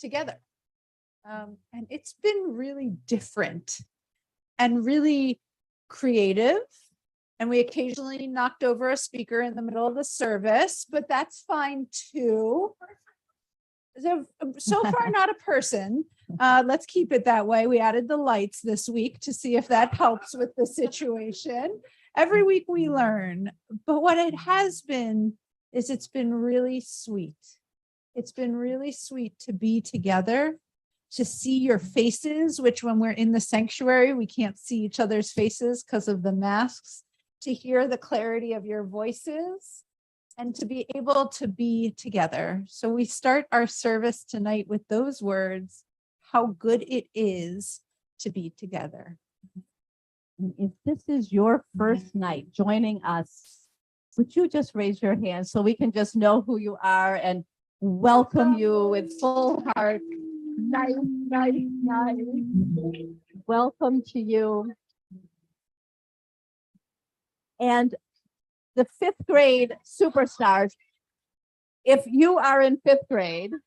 together. And it's been really different and really creative. And we occasionally knocked over a speaker in the middle of the service, but that's fine too. So far, not a person. Let's keep it that way. We added the lights this week to see if that helps with the situation. Every week we learn, but what it has been is it's been really sweet. It's been really sweet to be together, to see your faces, which when we're in the sanctuary, we can't see each other's faces because of the masks, to hear the clarity of your voices, and to be able to be together. So we start our service tonight with those words, how good it is to be together. If this is your first night joining us, would you just raise your hand so we can just know who you are and welcome you with full heart. Nice. Welcome to you. And the fifth grade superstars, if you are in fifth graders,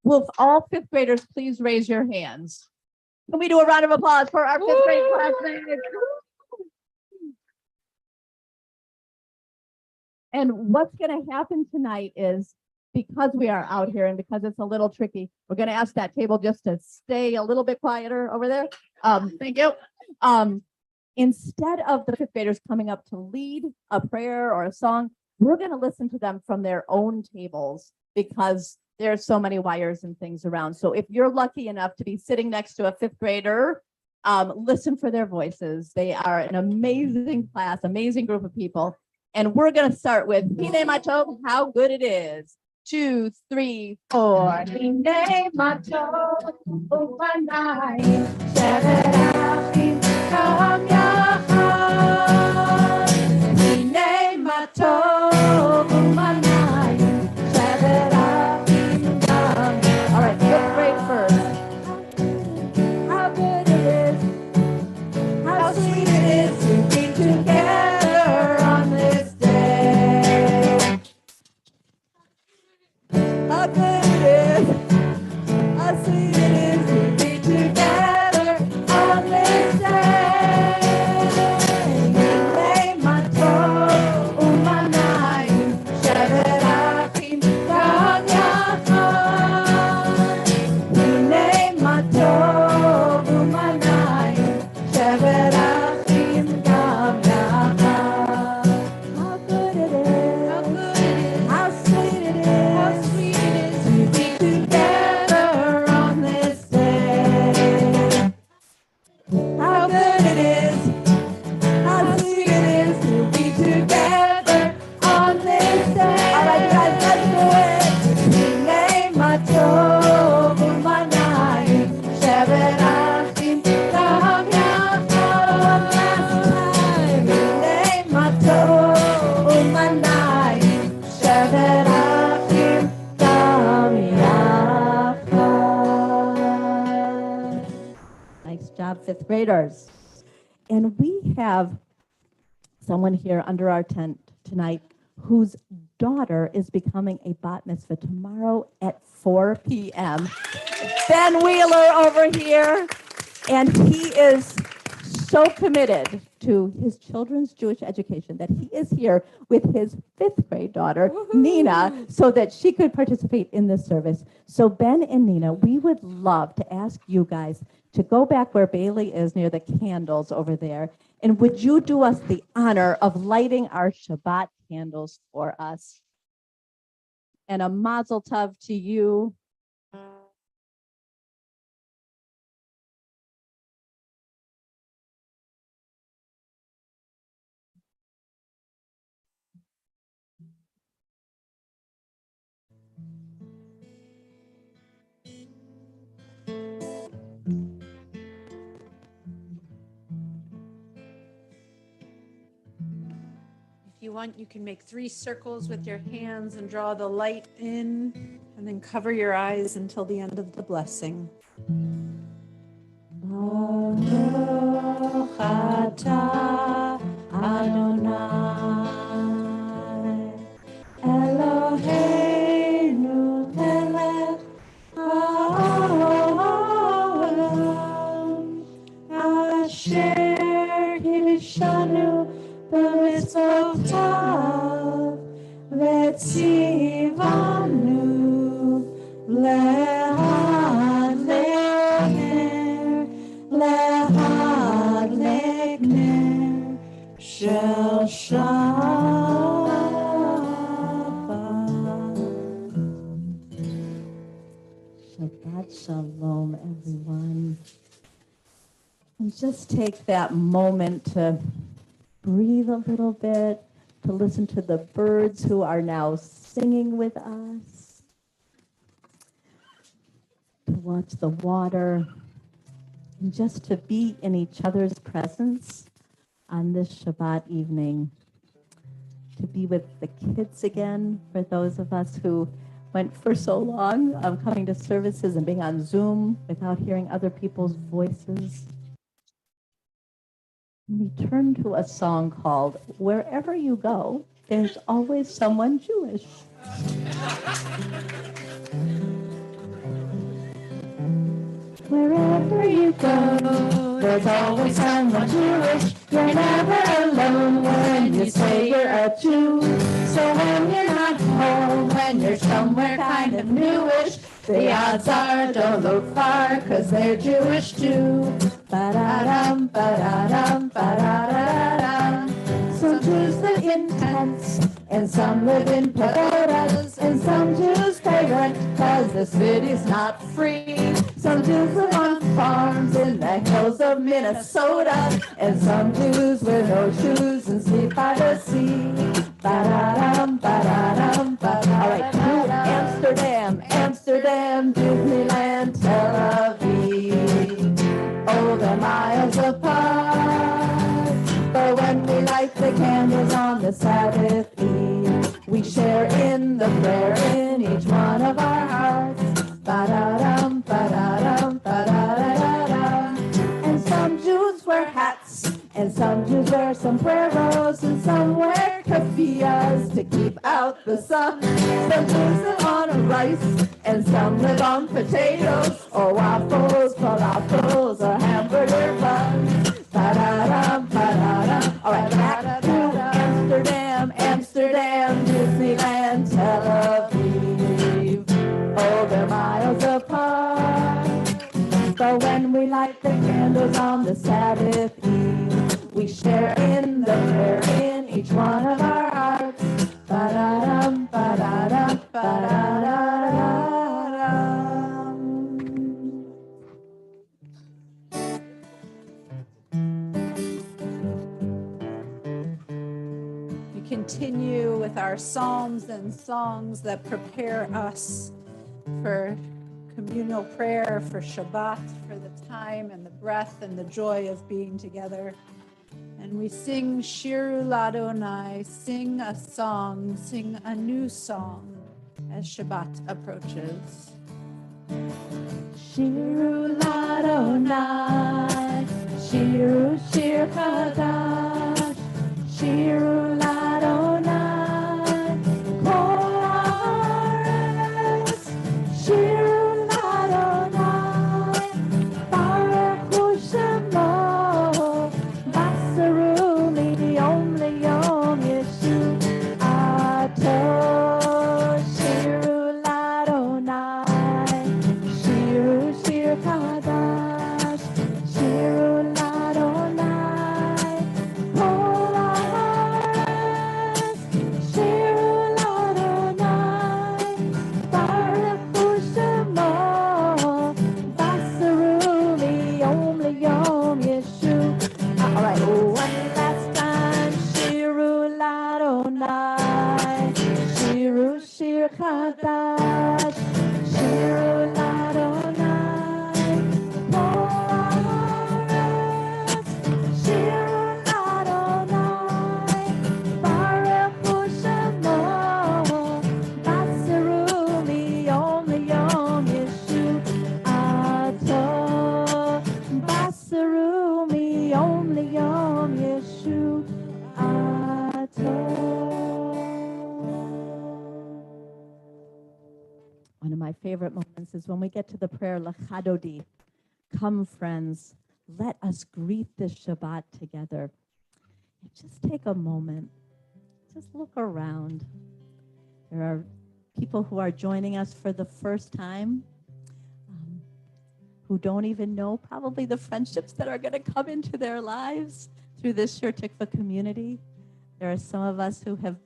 will all fifth graders please raise your hands? Can we do a round of applause for our fifth grade classmates? And what's going to happen tonight is, because we are out here and because it's a little tricky, we're going to ask that table just to stay a little bit quieter over there. Thank you. Instead of the fifth graders coming up to lead a prayer or a song, we're going to listen to them from their own tables because there's so many wires and things around. So if you're lucky enough to be sitting next to a fifth grader, listen for their voices. They are an amazing class, amazing group of people. And we're going to start with Hine Matov, how good it is. 2, 3, 4. Hine Matov, Upanai, Sheverachim, Kam Yachad. Hine Matov, Upanai, Sheverachim, Kam Yachad. All right, fifth grade first. How good it is, how sweet it is to be together on this day. How good it is, how sweet it is to be together on this day. Hinei matov u'manayim sheverachim kam yachad. Hinei matov u'manayim sheverachim kam yachad. How good it is, how sweet it is, to be together on this day. How good it is, how sweet it is to be together on this day. All right, guys, let's do it. Hinei matov u'manayim sheverachim kam yachad. One last time. Hinei matov u'manayim sheverachim kam yachad. Nice job, fifth graders. And we have someone here under our tent tonight whose daughter is becoming a bat mitzvah tomorrow at 4 p.m. Ben Wheeler over here, and he is so committed to his children's Jewish education that he is here with his fifth grade daughter, Nina, so that she could participate in this service. So Ben and Nina, we would love to ask you guys to go back where Bailey is near the candles over there. And would you do us the honor of lighting our Shabbat candles for us? And a mazel tov to you. If you want, you can make 3 circles with your hands and draw the light in, and then cover your eyes until the end of the blessing. Baruch atah Adonai Elohei tivanu lehad lekner shel Shabbat. Shabbat shalom, everyone. And just take that moment to breathe a little bit, to listen to the birds who are now singing with us, to watch the water, and just to be in each other's presence on this Shabbat evening. To be with the kids again, for those of us who went for so long coming to services and being on Zoom without hearing other people's voices. We turn to a song called Wherever You Go, There's Always Someone Jewish. Wherever you go, there's always someone Jewish. You're never alone when you say you're a Jew. So when you're not home, when you're somewhere kind of newish, the odds are don't look far, 'cause they're Jewish too. Ba-da-dum, ba-da-dum, ba-da-da-da-dum. Some Jews live in tents, and some live in pagodas, and some Jews pay rent, 'cause the city's not free. Some Jews live on farms in the hills of Minnesota, and some Jews wear no shoes and sleep by the sea. Ba-da-dum, ba-da-dum, ba-da-dum. All right, New Amsterdam, Amsterdam, Disneyland, Tel Aviv. Oh, they're miles apart. But when we light the candles on the Sabbath Eve, we share in the prayer in each one of our hearts. Ba-da-dum, ba-da-dum, ba-da-da-da-dum. And some Jews wear hats, and some Jews wear sombreros, and some wear keffiyehs to keep out the sun. Some Jews live on rice, and some live on potatoes, or waffles, falafels, or hamburger buns. Ba-da-dum, ba-da-dum. All right, back to Amsterdam, Amsterdam, Disneyland, Tel Aviv. Oh, they're miles apart. But when we light the candles on the Sabbath Eve, we share in the prayer in each one of our hearts. Ba-da-dum, ba-da-dum, ba-da-da-da-dum. We continue with our psalms and songs that prepare us for communal prayer, for Shabbat, for the time and the breath and the joy of being together. And we sing Shiru Ladonai, sing a song, sing a new song as Shabbat approaches. Shiru Ladonai, Shiru Shir Chadash, Shiru Ladonai, Kol haaretz, Shiru Ladonai, Baruch Hu Shemo, Basaru Miyom Liyom Yeshu Ato, Shiru Ladonai, Shiru Shir Chadash, Shiru Ladonai, Kol haaretz, Shiru Ladonai, Baruch Hu Shemo, Basaru Miyom Liyom Yeshu. All right, one last time. Shiru Ladonai, Shiru Shir Chadash, Shiru Ladonai, Kol haaretz, Shiru Ladonai, Baruch Hu Shemo, Basaru Miyom Liyom Yeshu Ato, Basaru Miyom Liyom Yeshu Ato. One of my favorite moments is when we get to the prayer Lachadodi. Come, friends, let us greet this Shabbat together. Just take a moment, just look around. There are people who are joining us for the first time, who don't even know probably the friendships that are going to come into their lives through this Shir Tikvah community. There are some of us who have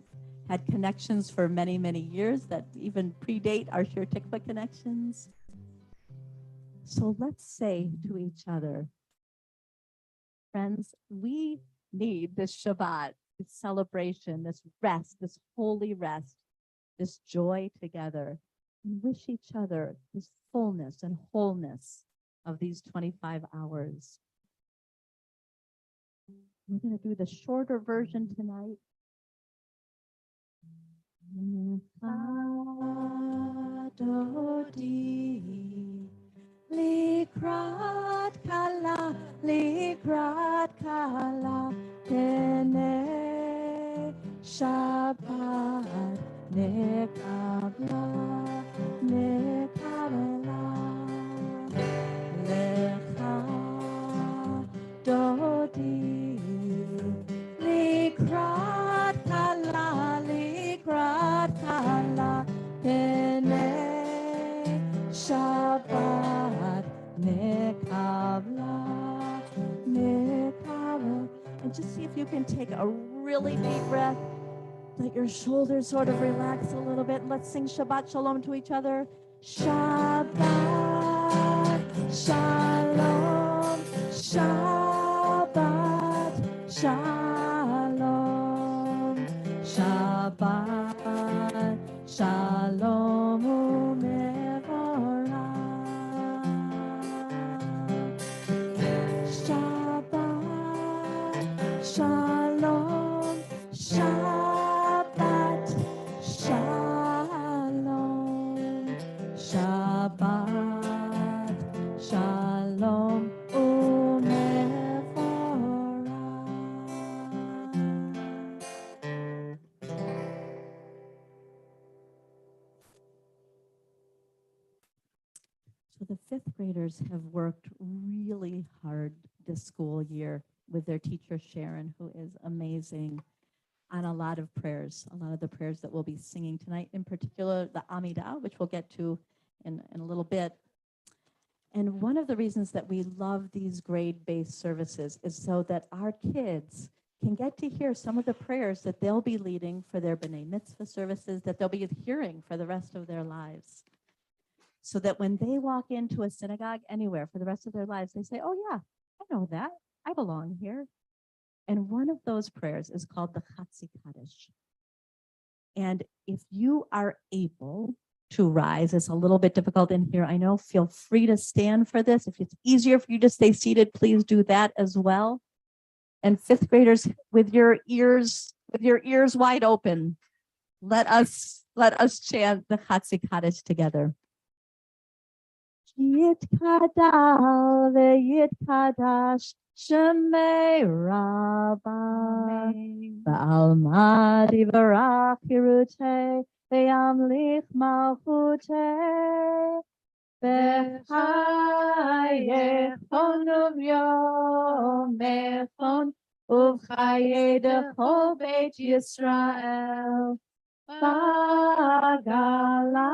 had connections for many, many years that even predate our Shir Tikvah connections. So let's say to each other, friends, we need this Shabbat, this celebration, this rest, this holy rest, this joy together, and wish each other this fullness and wholeness of these 25 hours. We're going to do the shorter version tonight. Likrat kala, kene Shabbat, nekabla, lecha dodi, likrat kala, kene Shabbat, nekabla. And just see if you can take a really deep breath. Let your shoulders sort of relax a little bit. Let's sing Shabbat Shalom to each other. Shabbat Shalom, Shabbat Shalom, Shabbat Shalom u'mevorach. Shabbat Shalom, Shabbat Shalom, Shabbat Shalom So the fifth graders have worked really hard this school year with their teacher, Sharon, who is amazing, on a lot of prayers, a lot of the prayers that we'll be singing tonight, in particular the Amidah, which we'll get to in a little bit. And one of the reasons that we love these grade-based services is so that our kids can get to hear some of the prayers that they'll be leading for their B'nai Mitzvah services, that they'll be hearing for the rest of their lives. So that when they walk into a synagogue anywhere for the rest of their lives, they say, oh yeah, I know that. I belong here. And one of those prayers is called the Chatzi Kaddish. And if you are able to rise, it's a little bit difficult in here, I know, feel free to stand for this. If it's easier for you to stay seated, please do that as well. And fifth graders, with your ears wide open, let us chant the Chatzi Kaddish together. Yitkadal ve'yitkadash shemei Rabba Ba'alma divarach hirutei ve'yamlich malchutei v'chayechon uv'yomechon uv'chayei dechol Beit Yisrael Pagala,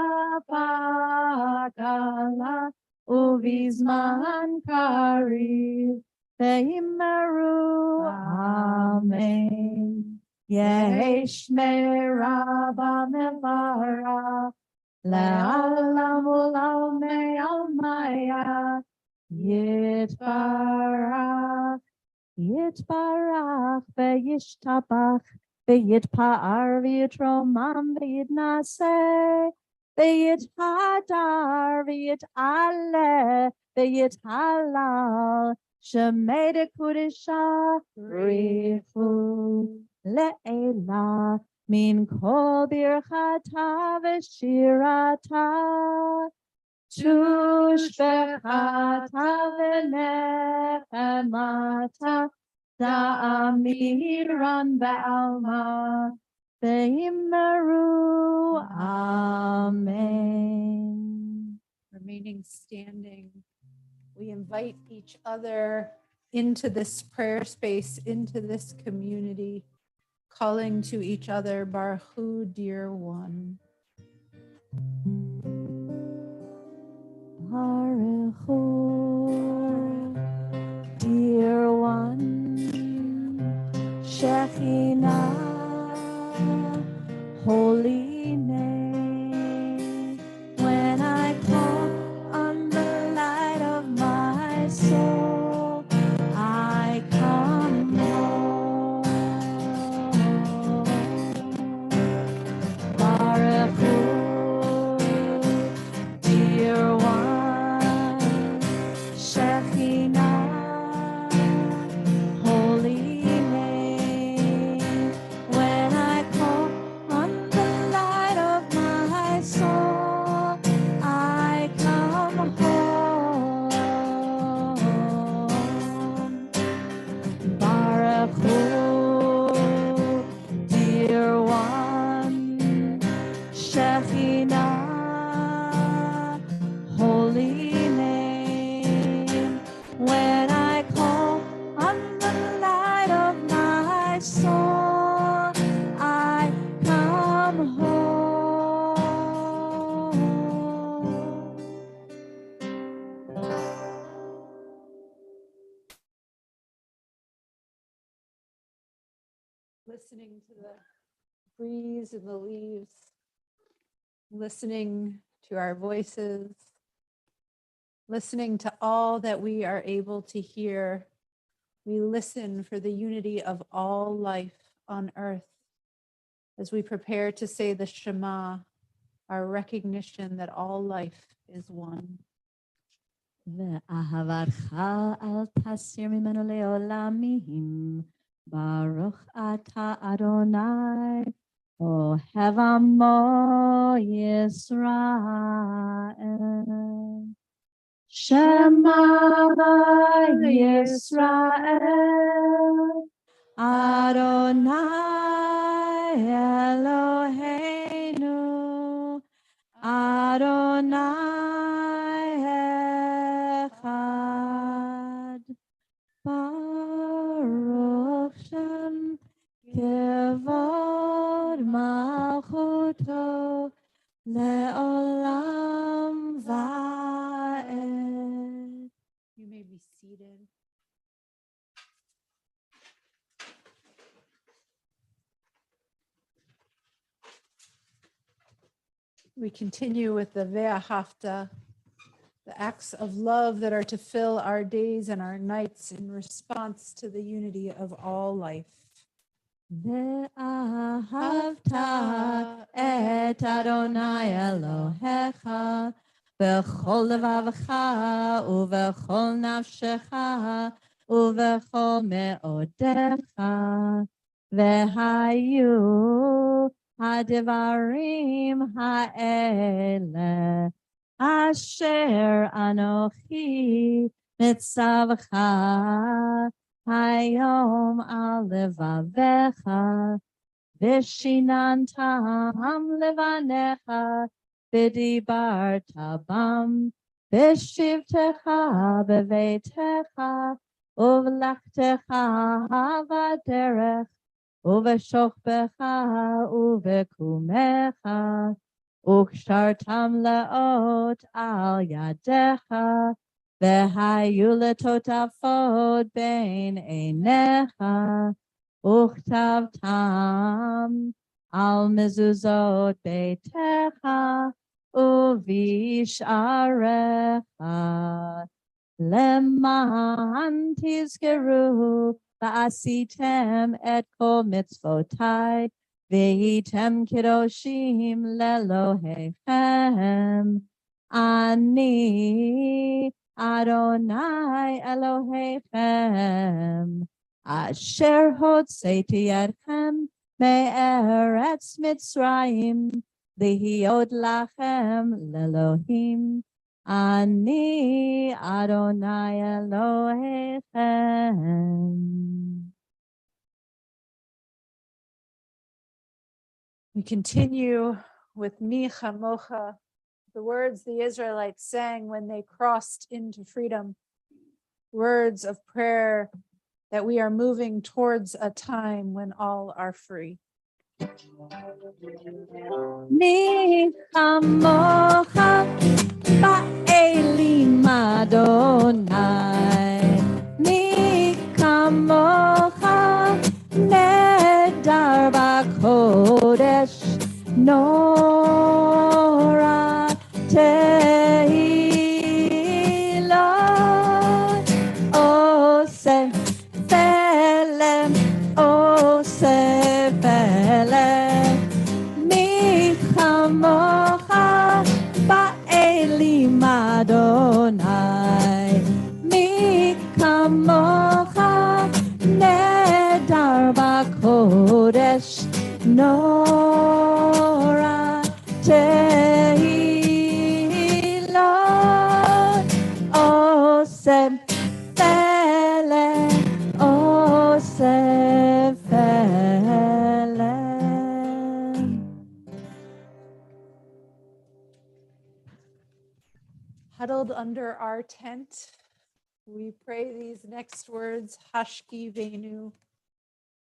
uvizman kariv, ve'imeru, amen. Yesh merabba mevara, le'alam u'lam me'almaya, yitbarach, ve'yishtabach, Ve'yitpa'ar ve'yitromam ve'yitnaseh ve'yithadar ve'yit'aleh ve'yithalal shemei dekudisha rifu le'ela min kol birchata ve'shirata tushbechata ve'nechemata Da'amiran ba'alma ve'imeru, amen. Remaining standing, we invite each other into this prayer space, into this community, calling to each other, Baruch Hu, dear one. Baruch Hu, dear one, Shekhinah, holy name. When I call on the light of my soul, I come home. Baruch Hu, dear one, Shekhinah, holy name. When I call on the light of my soul, I come home. Baruch Hu, dear one, Shekhinah, holy name. When I call on the light of my soul, I come home. Listening to the breeze and the leaves, listening to our voices, listening to all that we are able to hear. We listen for the unity of all life on earth as we prepare to say the Shema, our recognition that all life is one. ואהבתך אל תסיר ממנו לעולמים. ברוך אתה אדוני, אוהב עמו ישראל. שמע ישראל, אדוני אלוהינו, אדוני אחד. ברוך שם כבוד מלכותו לעולם ועד. You may be seated. We continue with the Ve'ahavta, the acts of love that are to fill our days and our nights in response to the unity of all life. ואהבת את אדוני אלוהיך בכל לבבך ובכל נפשך ובכל מאודך, והיו הדברים האלה אשר אנוכי מצווך היום על לבביך, ושיננתם לבניך, ודיברת בם בשבתך בביתך, ובלכתך בדרך, ובשוכבך ובקומך, וקשרתם לאות על ידיך, והיו לטוטפות בין עיניך, וכתבתם על מזוזות ביתך ובשעריך, למען תזכרו ועשיתם את כל מצוותיי, והייתם קדושים לאלוהיכם. אני אדוני אלוהיכם, אשר הוצאתי אתכם מארץ מצרים, להיות לכם לאלוהים. אני אדוני אלוהיכם. We continue with Mi Chamocha, the words the Israelites sang when they crossed into freedom, words of prayer that we are moving towards a time when all are free. Mi chamocha ba'elim Adonai. Mi chamocha nedar b'kodesh nora tehillah. Ose felem, ose felem. Mi chamocha ba'elim Adonai. Mi chamocha nedar b'kodesh nora tehillah. Osem felem, osem felem. Huddled under our tent, we pray these next words, Hashki Venu,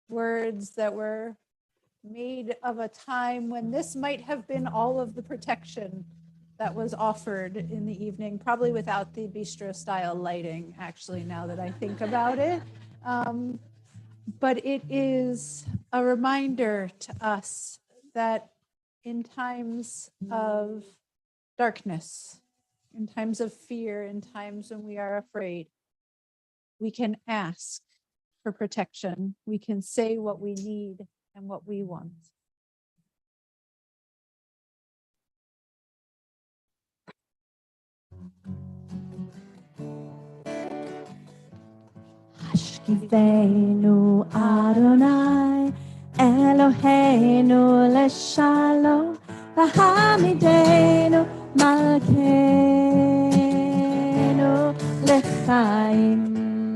words that were made of a time when this might have been all of the protection that was offered in the evening, probably without the bistro style lighting, actually, now that I think about it. But it is a reminder to us that in times of darkness, in times of fear, in times when we are afraid, we can ask for protection. We can say what we need and what we want. Hashkivenu Adonai Eloheinu leshalom v'hamidenu malkeinu lechaim.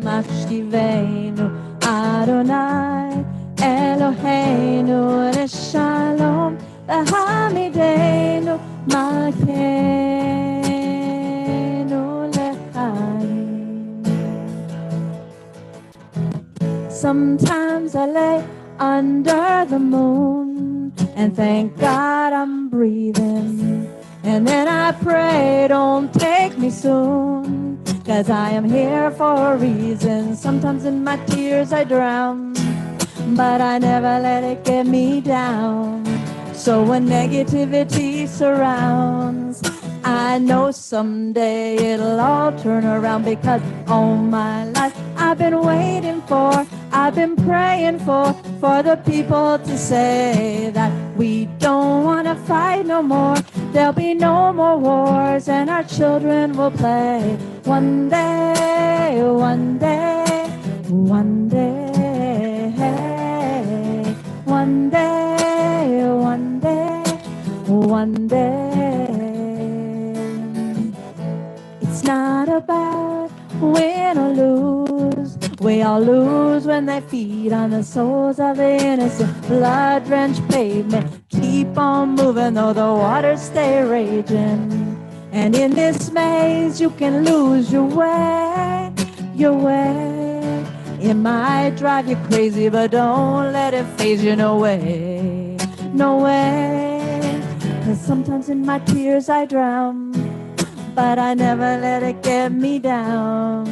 Hashkivenu Adonai Eloheinu leshalom v'hamidenu malkeinu lechaim. Sometimes I lay under the moon and thank God I'm breathing. And then I pray, don't take me soon, 'cause I am here for a reason. Sometimes in my tears I drown, but I never let it get me down. So when negativity surrounds, I know someday it'll all turn around, because all my life I've been waiting for, I've been praying for the people to say that we don't want to fight no more. There'll be no more wars and our children will play. One day, one day, one day, one day, one day, one day. It's not about win or lose. We all lose when they feed on the souls of the innocent. Blood-drenched pavement, keep on moving though the waters stay raging. And in this maze you can lose your way, your way. It might drive you crazy, but don't let it faze you, no way, no way. 'Cause sometimes in my tears I drown, but I never let it get me down.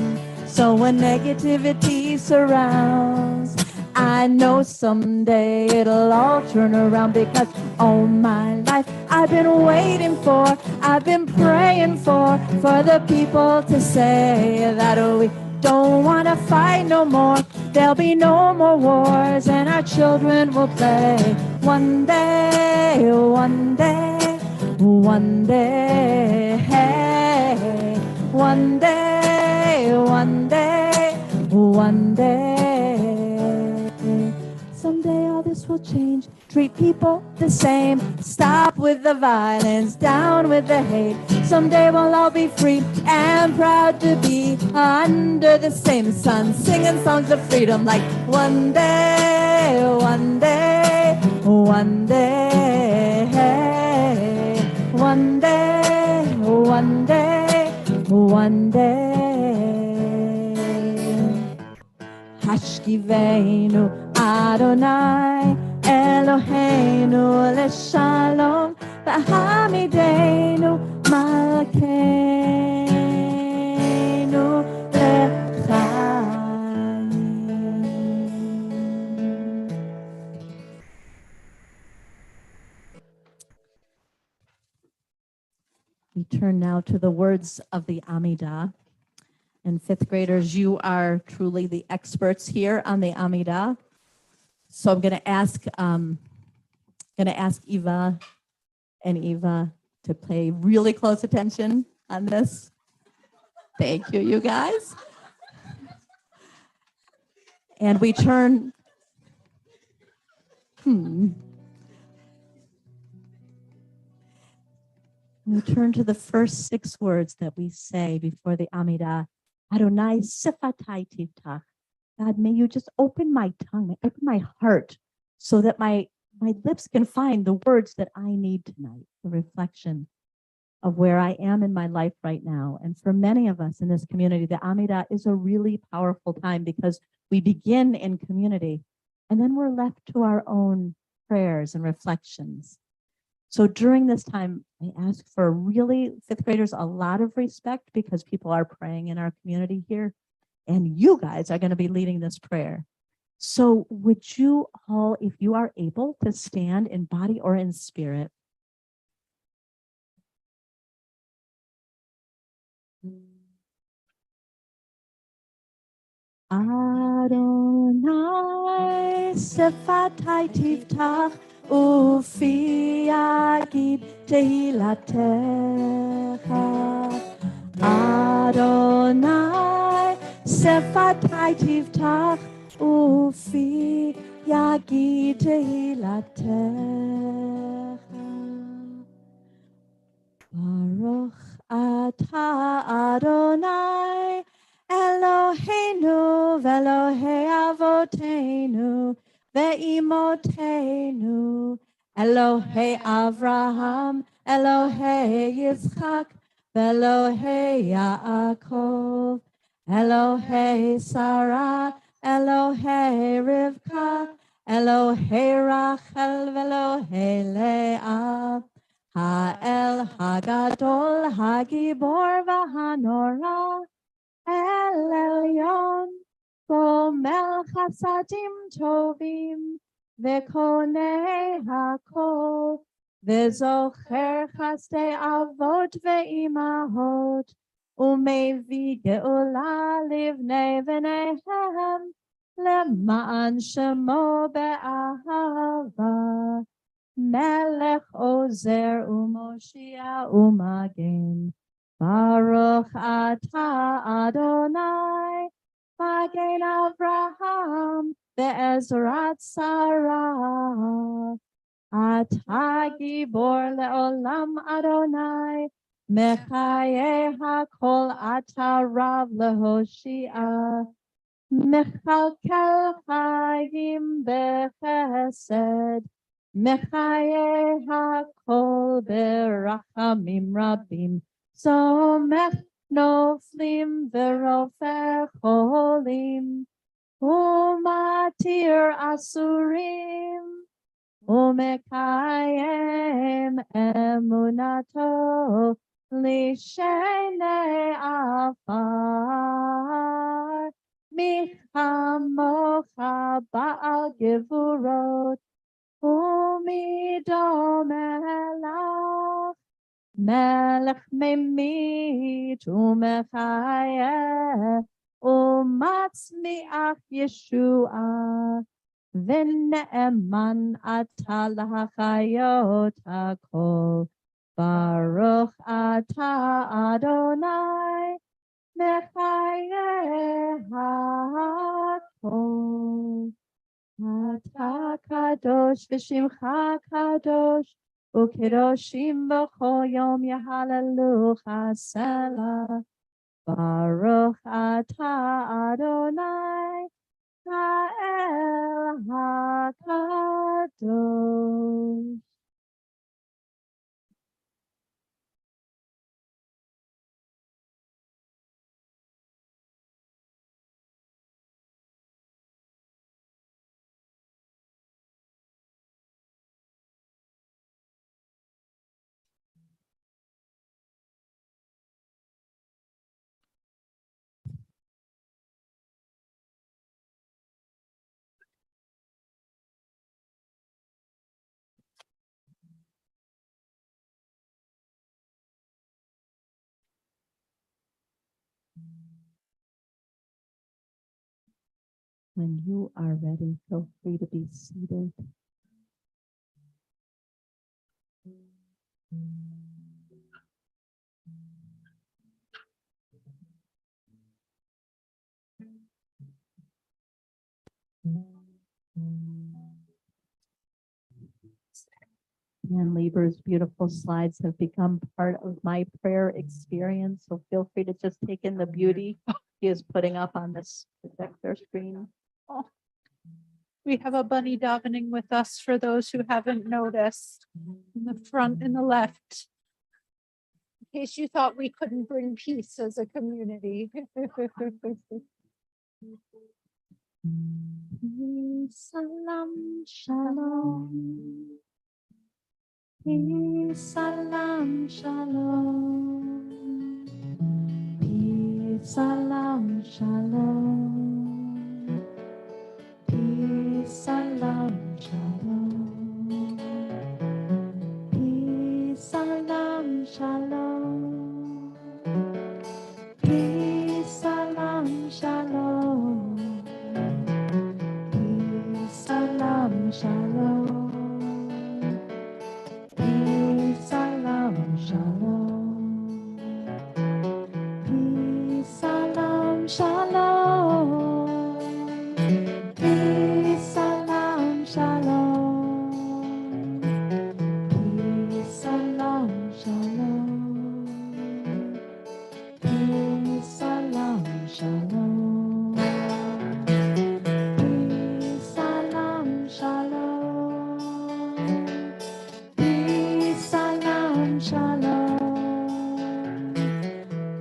So when negativity surrounds, I know someday it'll all turn around, because all my life I've been waiting for, I've been praying for the people to say that we don't want to fight no more. There'll be no more wars and our children will play. One day, one day, one day, hey, one day, one day, one day. Someday all this will change. Treat people the same. Stop with the violence, down with the hate. Someday we'll all be free and proud to be under the same sun, singing songs of freedom like one day, one day, one day, hey, one day, one day, one day. Ashkivenu Adonai Eloheinu Leshalom V'hamidenu Malkeinu L'chaim. We turn now to the words of the Amidah. And fifth graders, you are truly the experts here on the Amidah. So I'm going to ask Eva and Eva to pay really close attention on this. Thank you, you guys. And we turn. We turn to the first 6 words that we say before the Amidah. Adonai sifatai tiftach. God, may you just open my tongue, open my heart, so that my lips can find the words that I need tonight, the reflection of where I am in my life right now. And for many of us in this community, the Amidah is a really powerful time because we begin in community and then we're left to our own prayers and reflections. So during this time, I ask for really, 5th graders, a lot of respect because people are praying in our community here. And you guys are going to be leading this prayer. So would you all, if you are able, to stand in body or in spirit? Adonai sifatai tiftach ufi yagid tehilatecha. Adonai sifatai tiftach ufi yagid tehilatecha. Baruch atah Adonai Eloheinu ve'Elohei avoteinu ve'imotenu Elohei Avraham Elohei Yitzchak ve'Elohei Yaakov Elohei Sarah Elohei Rivka Elohei Rachel ve'Elohei Leah Ha'el Hagadol Hagibor v'Hanora El Elyon Gomel Chasadim Tovim V'Konei Hakol V'Zocher Chasdei Avot Ve'imahot Umevi Geula Livnei V'neihem Lema'an Shemo Be'ahava Melech Ozer Umoshia Umagen Baruch atah Adonai Magen Avraham Be'ezrat Sarah Atah Gibor Le'olam Adonai Mechaye HaKol Atah Rav Lehoshia Mechalkel Chayim Bechesed Mechaye HaKol Berachamim Rabim Somech Noflim Verofech Cholim Umatir Asurim Umekayem Emunato Lishene Afar Michamocha Baal Gevurot Umidom Elach Melech Memit Umechayeh Umatzmiach Yeshua V'ne'eman Atah L'Hachayot HaKol Baruch Atah Adonai Mechayeh HaKol Atah Kadosh V'Shimcha Kadosh Ukedoshim B'chol Yom Yehalelucha Selah Baruch Atah Adonai Ha'el HaKadosh. When you are ready, feel free to be seated. And Lieber's beautiful slides have become part of my prayer experience. So feel free to just take in the beauty he is putting up on this projector screen. Oh, we have a bunny davening with us for those who haven't noticed in the front and the left. In case you thought we couldn't bring peace as a community. Salam shalom. Peace, salam shalom. Peace, salam shalom. Peace, salam shalom. Peace, salam shalom. Peace, salam shalom. Peace, salam shalom. Peace, salam shalom. Peace, salam shalom. Peace, salam shalom. Peace, salam shalom. Peace, salam shalom. Peace, salam shalom. Peace, salam shalom.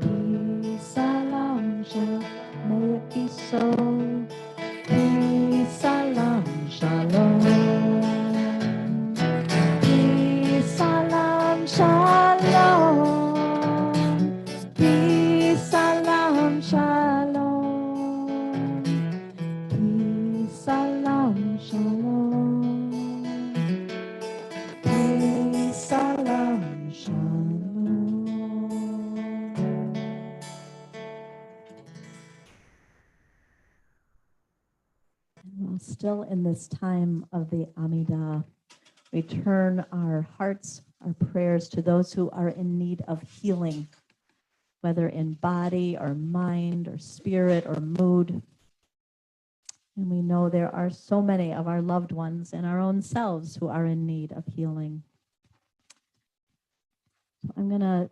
Peace, salam shalom. May it be so. Peace, salam shalom. Peace, salam shalom. Peace, salam shalom. Peace, salam shalom. Peace, salam shalom. While still in this time of the Amidah, we turn our hearts, our prayers to those who are in need of healing, whether in body or mind or spirit or mood. And we know there are so many of our loved ones and our own selves who are in need of healing. So I'm going to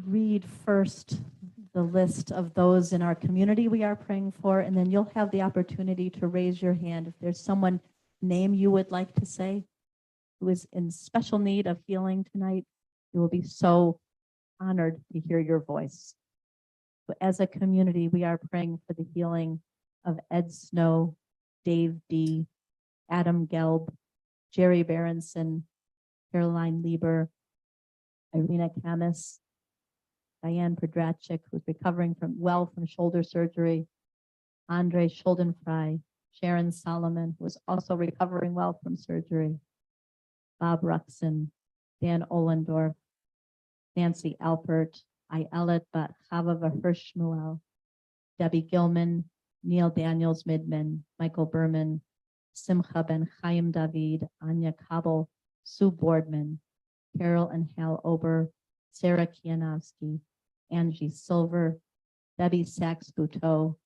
read first the list of those in our community we are praying for, and then you'll have the opportunity to raise your hand if there's someone name you would like to say who is in special need of healing tonight. You will be so honored to hear your voice. But as a community, we are praying for the healing of Ed Snow, Dave D., Adam Gelb, Jerry Berenson, Caroline Lieber, Irina Kamis, Diane Predrachik, who's recovering from shoulder surgery, Andre Schuldenfrei, Sharon Solomon, who is also recovering well from surgery, Bob Ruxin, Dan Ohlendorf, Nancy Alpert, Ayelet Bat Chava Hirschmuel, Debbie Gilman, Neil Daniels Midman, Michael Berman, Simcha Ben Chaim David, Anya Kabel, Sue Boardman, Carol and Hal Ober, Sarah Kianowski, Angie Silver, Debbie Sachs-Guteau,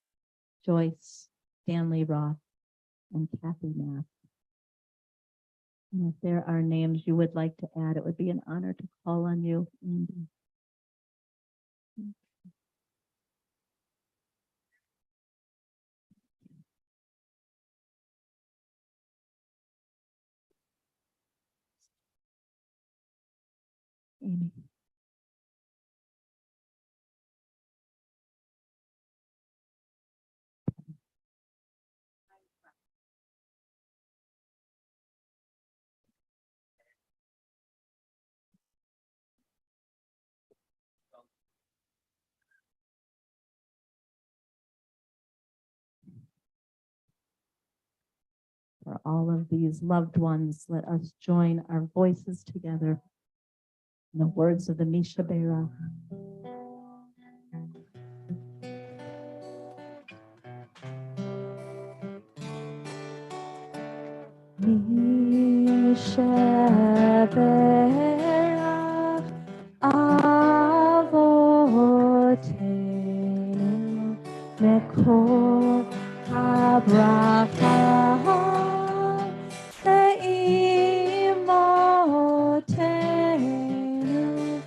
Joyce, Stanley Roth, and Kathy Knapp. And if there are names you would like to add, it would be an honor to call on you, Andy. Amy. For all of these loved ones, let us join our voices together in the words of the Misha Berach. Mi sheberach avoteinu mekol habracha le'imotenu.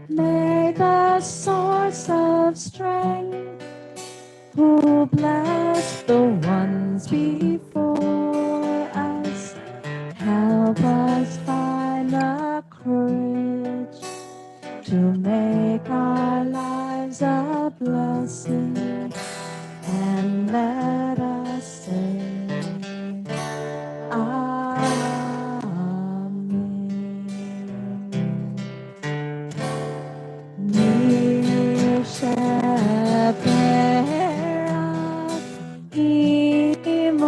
May the source of strength who blessed the ones before us help us find the courage to make our lives a blessing, and let us say Amen. Mi sheberach imotenu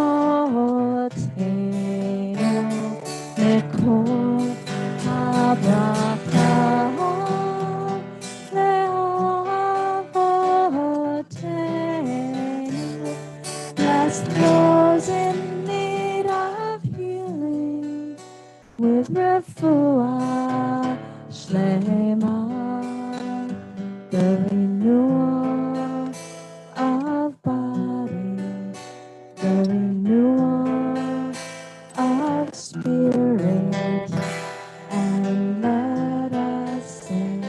mekol habracha le'avotenu. Bless those in need of healing with refuah shlema, the renewal of body, the renewal of spirit, and let us say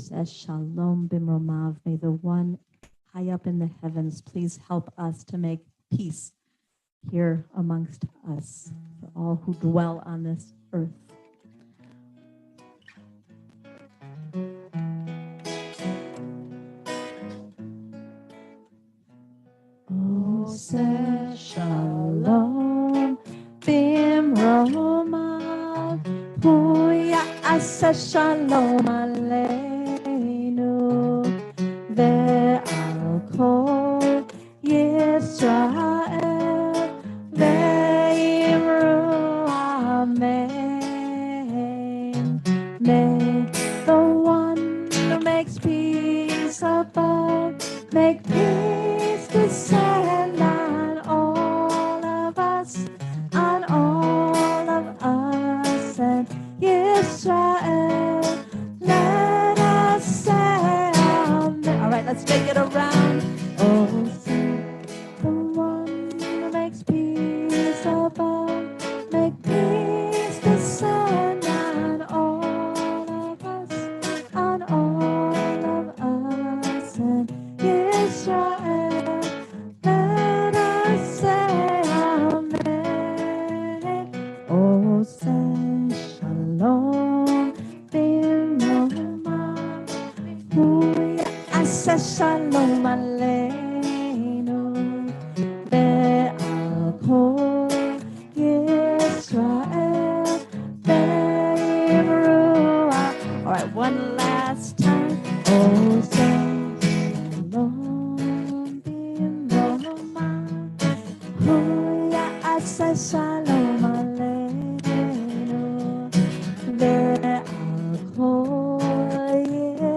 Says Shalom Bimromav. May the one high up in the heavens please help us to make peace here amongst us, for all who dwell on this earth. Oh, say Shalom Bimromav. Huya asa Shalom Aleinu. Ve'al kol Yisrael ve'imru Amen. May the one who makes peace above make peace descend on all of us, on all of us, and Yisrael. Let us say Amen. All right, let's take it around. Oh, say the one who makes peace above, make peace descend on all of us, on all of us, and Israel. Let us say Amen. Oh, say Shalom Bimromav. Huya asa Shalom Aleinu. Ve'al kol Yisrael ve'imru. All right, one last time. Oh, say Shalom Bimromav. Huya asa Shalom Aleinu. Ve'al kol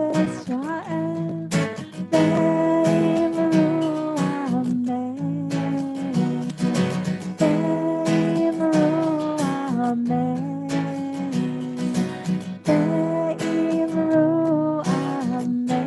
Yisrael ve'imru Amen. Ve'imru Amen. Ve'imru Amen.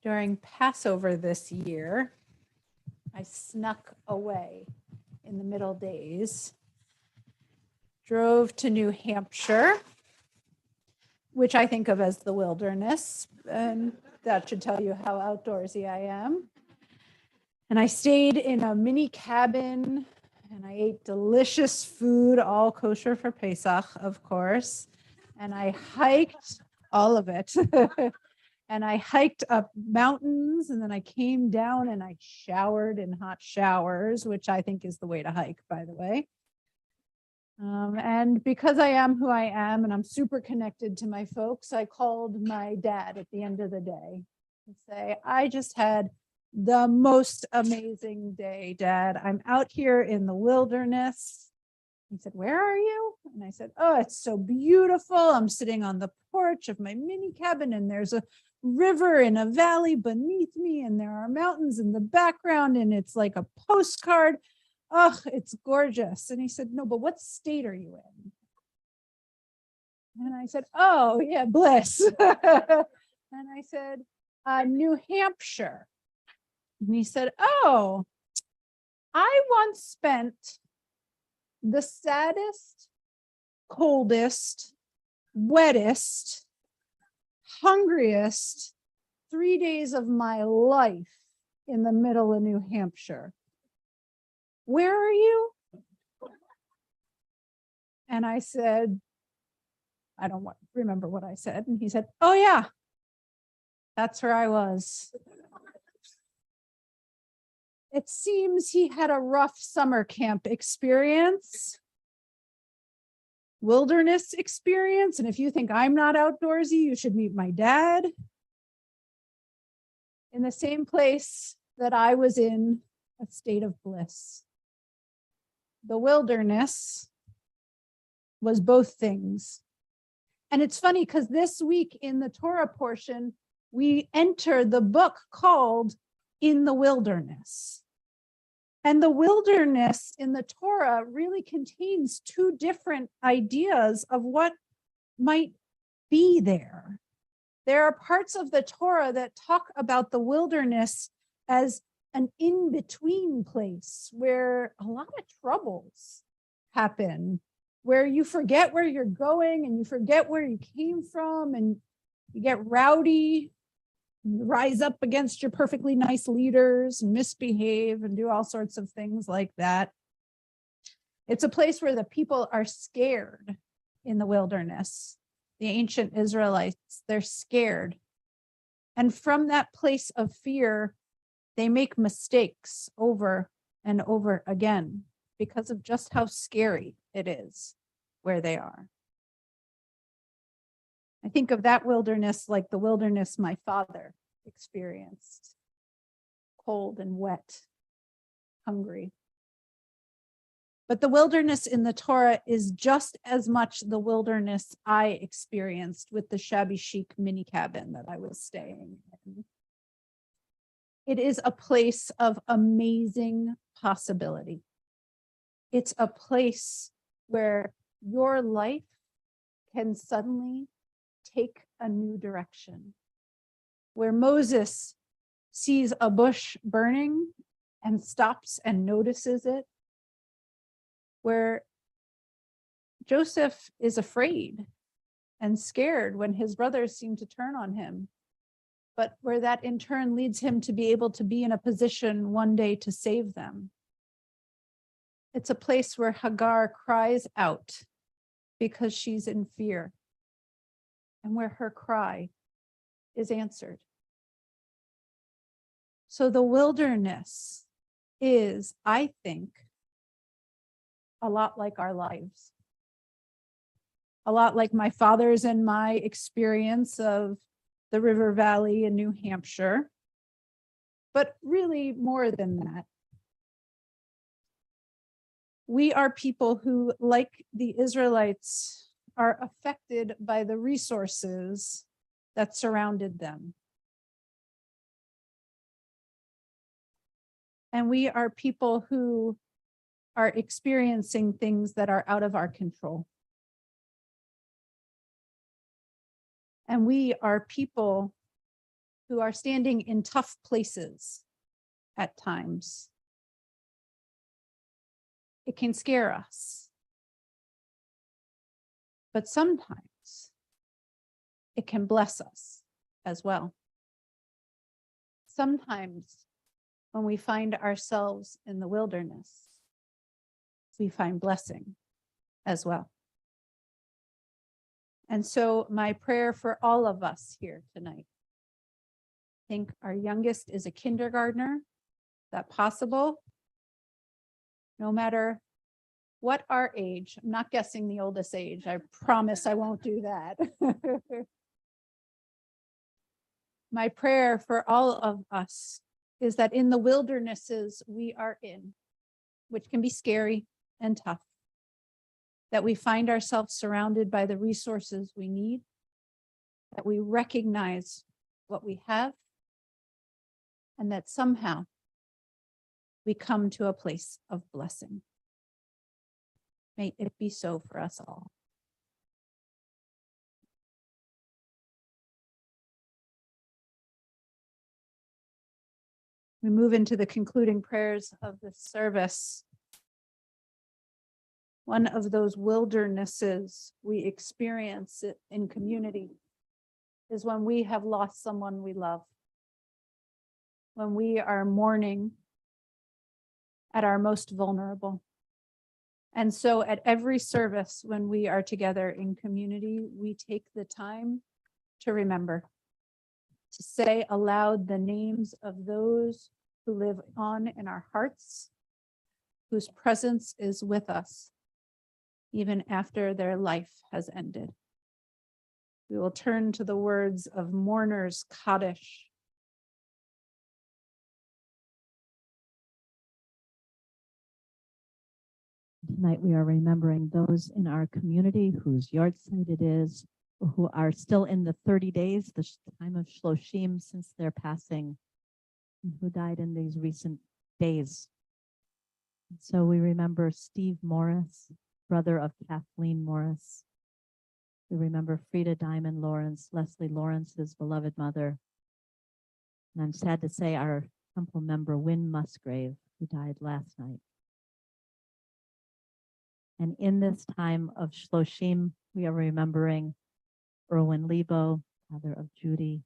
During Passover this year, I snuck away in the middle days, drove to New Hampshire, which I think of as the wilderness, and that should tell you how outdoorsy I am. And I stayed in a mini cabin, and I ate delicious food, all kosher for Pesach, of course. And I hiked all of it. And I hiked up mountains, and then I came down and I showered in hot showers, which I think is the way to hike, by the way. And because I am who I am and I'm super connected to my folks, I called my dad at the end of the day and say, I just had the most amazing day, Dad. I'm out here in the wilderness. He said, where are you? And I said, oh, it's so beautiful. I'm sitting on the porch of my mini cabin and there's a river in a valley beneath me and there are mountains in the background and it's like a postcard. Oh, it's gorgeous. And he said, no, but what state are you in? And I said, oh, yeah, Bliss. And I said, New Hampshire. And he said, oh, I once spent the saddest, coldest, wettest, hungriest 3 days of my life in the middle of New Hampshire. Where are you? And I said, I don't remember what I said. And he said, oh yeah, that's where I was. It seems he had a rough summer camp experience, wilderness experience. And if you think I'm not outdoorsy, you should meet my dad. In the same place that I was in a state of bliss. The wilderness was both things. And it's funny because this week in the Torah portion, we enter the book called In the Wilderness. And the wilderness in the Torah really contains two different ideas of what might be there. There are parts of the Torah that talk about the wilderness as an in-between place where a lot of troubles happen, where you forget where you're going and you forget where you came from and you get rowdy, rise up against your perfectly nice leaders and misbehave and do all sorts of things like that. It's a place where the people are scared in the wilderness. The ancient Israelites, they're scared. And from that place of fear, they make mistakes over and over again because of just how scary it is where they are. I think of that wilderness like the wilderness my father experienced. Cold and wet, hungry. But the wilderness in the Torah is just as much the wilderness I experienced with the shabby chic mini cabin that I was staying in. It is a place of amazing possibility. It's a place where your life can suddenly take a new direction. Where Moses sees a bush burning and stops and notices it. Where Joseph is afraid and scared when his brothers seem to turn on him, but where that in turn leads him to be able to be in a position one day to save them. It's a place where Hagar cries out because she's in fear, and where her cry is answered. So the wilderness is, I think, a lot like our lives. A lot like my father's and my experience of the river valley in New Hampshire, but really more than that. We are people who, like the Israelites, are affected by the resources that surrounded them. And we are people who are experiencing things that are out of our control. And we are people who are standing in tough places at times. It can scare us. But sometimes it can bless us as well. Sometimes when we find ourselves in the wilderness, we find blessing as well. And so my prayer for all of us here tonight, I think our youngest is a kindergartner. Is that possible? No matter what our age? I'm not guessing the oldest age. I promise I won't do that. My prayer for all of us is that in the wildernesses we are in, which can be scary and tough, that we find ourselves surrounded by the resources we need, that we recognize what we have, and that somehow we come to a place of blessing. May it be so for us all. We move into the concluding prayers of the service. One of those wildernesses we experience in community is when we have lost someone we love, when we are mourning at our most vulnerable. And so at every service, when we are together in community, we take the time to remember, to say aloud the names of those who live on in our hearts, whose presence is with us, even after their life has ended. We will turn to the words of mourners Kaddish. Tonight we are remembering those in our community whose yahrzeit it is, or who are still in the 30 days, the time of Shloshim since their passing, and who died in these recent days. So we remember Steve Morris, brother of Kathleen Morris. We remember Frida Diamond Lawrence, Leslie Lawrence's beloved mother. And I'm sad to say our temple member, Wynn Musgrave, who died last night. And in this time of Shloshim, we are remembering Erwin Lebo, father of Judy,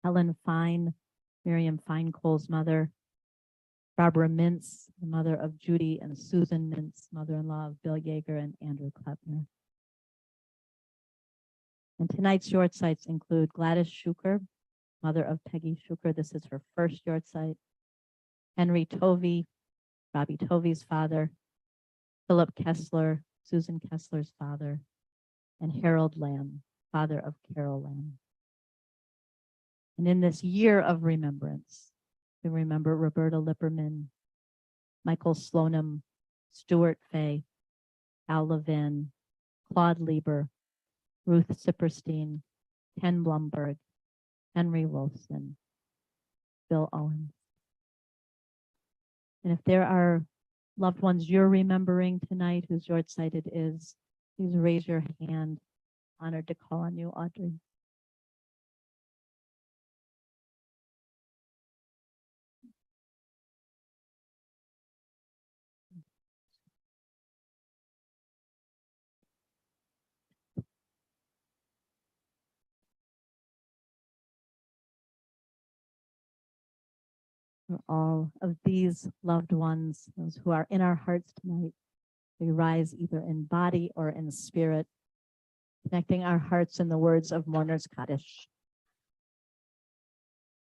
Helen Fine, Miriam Feinkohl's mother, Barbara Mintz, the mother of Judy and Susan Mintz, mother-in-law of Bill Yeager and Andrew Klepner. And tonight's yahrzeits include Gladys Schuker, mother of Peggy Schuker. This is her first yahrzeit. Henry Tovey, Robbie Tovey's father, Philip Kessler, Susan Kessler's father, and Harold Lamb, father of Carol Lamb. And in this year of remembrance, we remember Roberta Lipperman, Michael Slonim, Stuart Fay, Al Levin, Claude Lieber, Ruth Sipperstein, Ken Blumberg, Henry Wolfson, Bill Owens. And if there are loved ones you're remembering tonight whose yahrzeit it is, please raise your hand. Honored to call on you, Audrey. For all of these loved ones, those who are in our hearts tonight, we rise either in body or in spirit, connecting our hearts in the words of mourners Kaddish.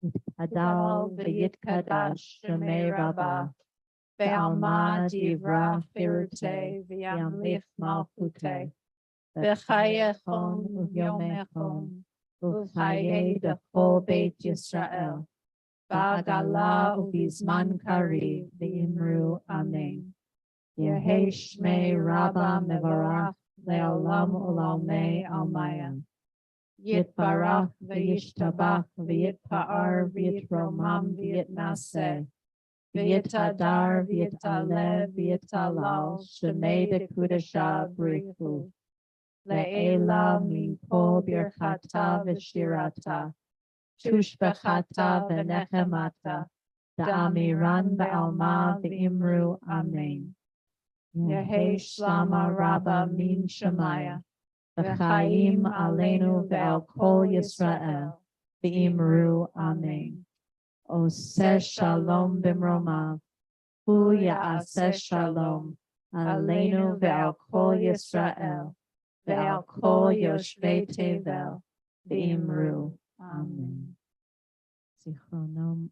Yitkadal v'yitkadash shemei Rabbah, ve'alma divra firute v'yamlich malchute, v'chayechon u'vyomechon, u'chayei b'chol beit Yisrael, v'agala u'bizman kariv v'imru amen. Yehei shmei Rabbah mevarach le'olam u'lamei almaya. Yitbarach v'yishtabach v'yitpa'ar v'yitromam v'yitnaseh. V'yitadar v'yitaleh v'yitalal shemei dekudasha brichu. Le'ela min kol birchata v'shirata. Tushbechata v'nechemata. Da'amiran ba'alma v'imru amen. Yehei shlama Rabbah min Shemaya. V'chaim aleinu ve'al kol Yisrael, v'imru amen. Oseh shalom b'mromav, hu ya'aseh shalom, aleinu ve'al kol Yisrael, ve'al kol yoshvei tevel, v'imru amen. Zichronam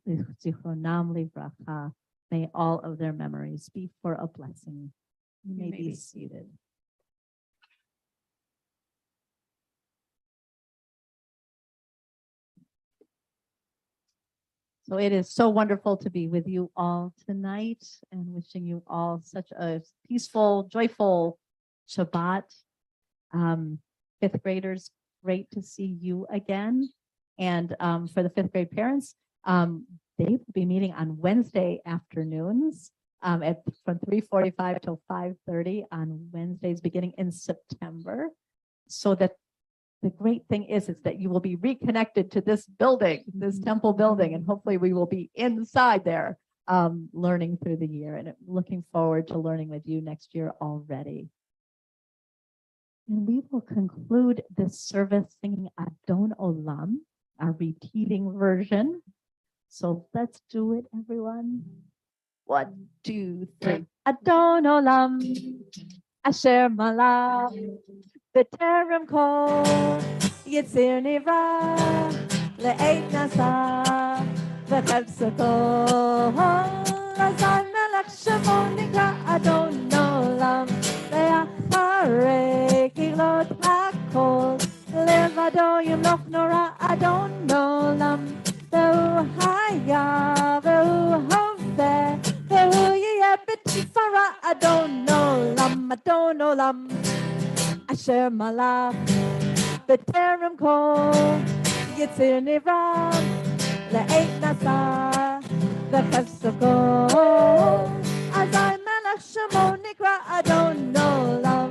livracha, May all of their memories be for a blessing. You may be seated. So it is so wonderful to be with you all tonight and wishing you all such a peaceful, joyful Shabbat. Fifth graders, great to see you again. And for the fifth grade parents, they will be meeting on Wednesday afternoons from 3:45 till 5:30 on Wednesdays beginning in September. So that the great thing is that you will be reconnected to this building, this temple building, and hopefully we will be inside there learning through the year, and looking forward to learning with you next year already. And we will conclude this service singing Adon Olam, our repeating version. So let's do it, everyone. 1, 2, 3. Adon Olam, Asher Malach, B'terem Kol, Yitzir Nivra, Le'et Nasa, V'chevso Kol, Azar Melech Shemo Nikra Adon Olam, Le'acharei Kilot HaKol, Levado Yimloch Nora Adon Olam, Ve'hu Haya, Ve'hu Hoveh, Ve'hu Yeh B'tifara Adon Olam, Adon Olam, Asher Malach, B'terem Kol, Yitzir Nivra, Le'et Nasa, V'chevso Kol, Azar Melech Shemo Nikra Adon Olam,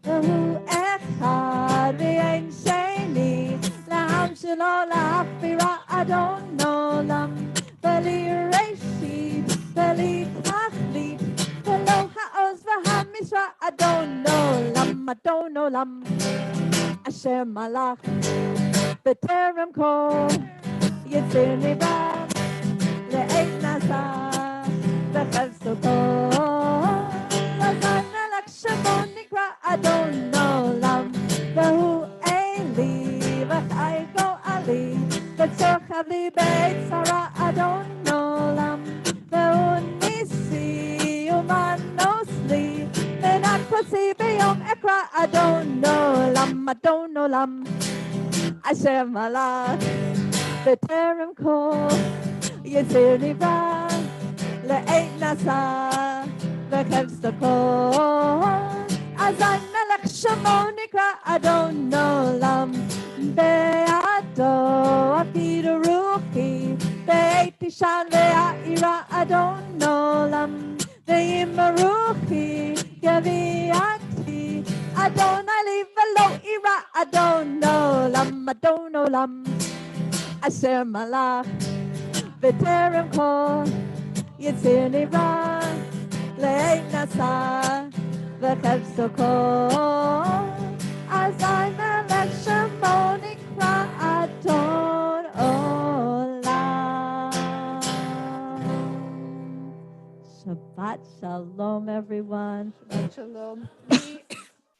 Ve'hu Echad V'yein Sheni, La'am Shelo La'afira Adon Olam, Ve'li Reshit, Ve'li Tachlit, Ve'lo Ha'oz V'ha'misra Adon Olam, Adon Olam, Asher Malach, B'terem Kol, Yitzir Nivra, Le'et Nasa, V'chevso Kol, Azar Melech Shemo Nikra Adon Olam, Ve'hu Eli, V'chai Go'ali, V'tzochav li Beit Sarah Adon Olam, Ve'hu Nisi Umanos li, V'nakpasi B'yom Ekra Adon Olam, Adon Olam, Asher Malach, B'terem Kol, Yitzir Nivra, Le'et Nasa, V'chevso Kol, Azar Melech Shemo Nikra Adon Olam, Be'ado Afidu Ruchi, Be'et Tishan Ve'a'ira Adon Olam, Ve'yimaruchi Yavi'ati, Adonai li v'lo ira Adon Olam, Adon Olam, Asher Malach, B'terem Kol, Yitzir Nivra, Le'et Nasa, V'chevso Kol, Azar Melech Shemo Nikra Adon Olam. Shabbat Shalom, everyone. Shabbat Shalom. We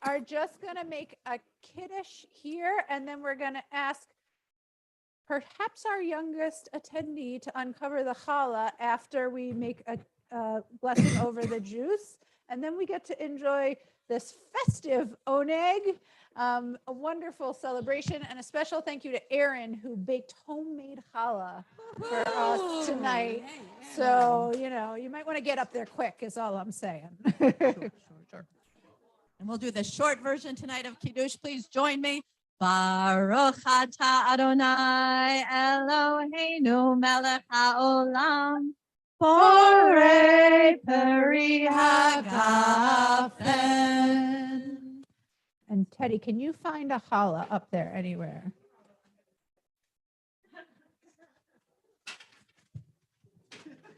are just going to make a kiddush here, and then we're going to ask perhaps our youngest attendee to uncover the challah after we make a blessing over the juice. And then we get to enjoy this festive oneg, a wonderful celebration, and a special thank you to Aaron, who baked homemade challah for us tonight. So, you might want to get up there quick is all I'm saying. Sure. And we'll do the short version tonight of Kiddush. Please join me. Baruch atah Adonai Eloheinu melech haolam, borei peri hagafen. And Teddy, can you find a challah up there anywhere?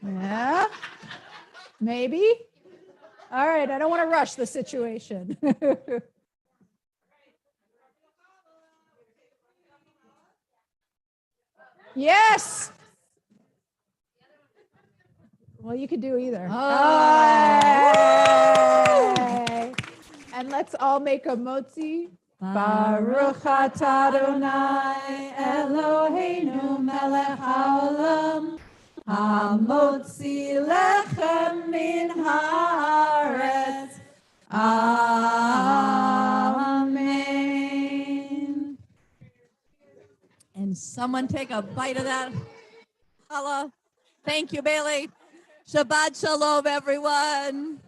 Yeah, maybe. All right, I don't want to rush the situation. Yes. Well, you could do either. Oh. And let's all make a motzi. Baruch atah Adonai Eloheinu melech haolam, hamotzi lechem Someone take a bite of that. Hello. Thank you, Bailey. Shabbat Shalom, everyone.